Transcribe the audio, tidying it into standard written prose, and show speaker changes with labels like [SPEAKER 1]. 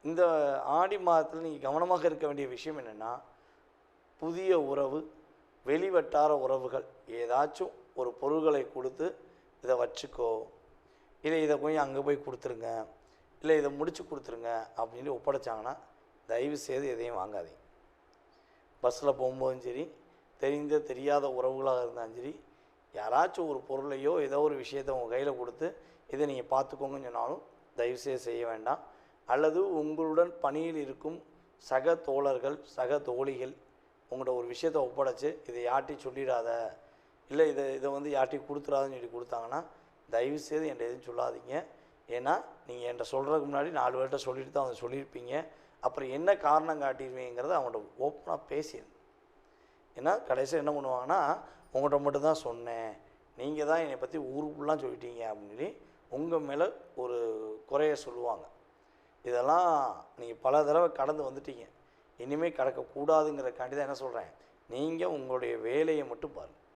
[SPEAKER 1] இந்த ஆடி மாதத்தில் நீங்கள் கவனமாக இருக்க வேண்டிய விஷயம் என்னென்னா, புதிய உறவு, வெளிவட்டார உறவுகள் ஏதாச்சும் ஒரு பொருள்களை கொடுத்து இதை வச்சுக்கோ, இல்லை இதை போய் அங்கே போய் கொடுத்துருங்க, இல்லை இதை முடித்து கொடுத்துருங்க அப்படின்னு ஒப்படைச்சாங்கன்னா தயவு செய்து எதையும் வாங்காதீங்க. பஸ்ஸில் போகும்போதும் சரி, தெரிந்த தெரியாத உறவுகளாக இருந்தாலும் சரி, யாராச்சும் ஒரு பொருளையோ ஏதோ ஒரு விஷயத்தை உங்கள் கையில் கொடுத்து இதை நீங்கள் பார்த்துக்கோங்கன்னு சொன்னாலும் தயவுசெய்து செய்ய வேண்டாம். அல்லது உங்களுடன் பணியில் இருக்கும் சக தோழர்கள், சக தோழிகள் உங்கள்கிட்ட ஒரு விஷயத்தை ஒப்படைச்சு இதை யார்ட்டையும் சொல்லிடாத, இல்லை இதை வந்து யார்ட்டையும் கொடுத்துடாதுன்னு சொல்லி கொடுத்தாங்கன்னா தயவுசெய்து என்கிட்ட எதுவும் சொல்லாதீங்க. ஏன்னா நீங்கள் என்கிட்ட சொல்கிறதுக்கு முன்னாடி 4 பேர்கிட்ட சொல்லிட்டு தான் அவங்க சொல்லியிருப்பீங்க. அப்புறம் என்ன காரணம் காட்டிடுவீங்கிறத அவங்கள்ட்ட ஓப்பனாக பேசிடுங்க. ஏன்னா கடைசியில் என்ன பண்ணுவாங்கன்னா, உங்கள்கிட்ட மட்டும்தான் சொன்னேன், நீங்கள் தான் என்னை பற்றி ஊருக்குலாம் சொல்லிட்டீங்க அப்படின்னு சொல்லி உங்கள் மேலே ஒரு குறைய சொல்லுவாங்க. இதெல்லாம் நீங்கள் பல தடவை கடந்து வந்துட்டீங்க. இனிமேல் கடக்கக்கூடாதுங்கிறக்காண்டி தான் என்ன சொல்கிறேன், நீங்கள் உங்களுடைய வேலையை மட்டும் பாருங்கள்.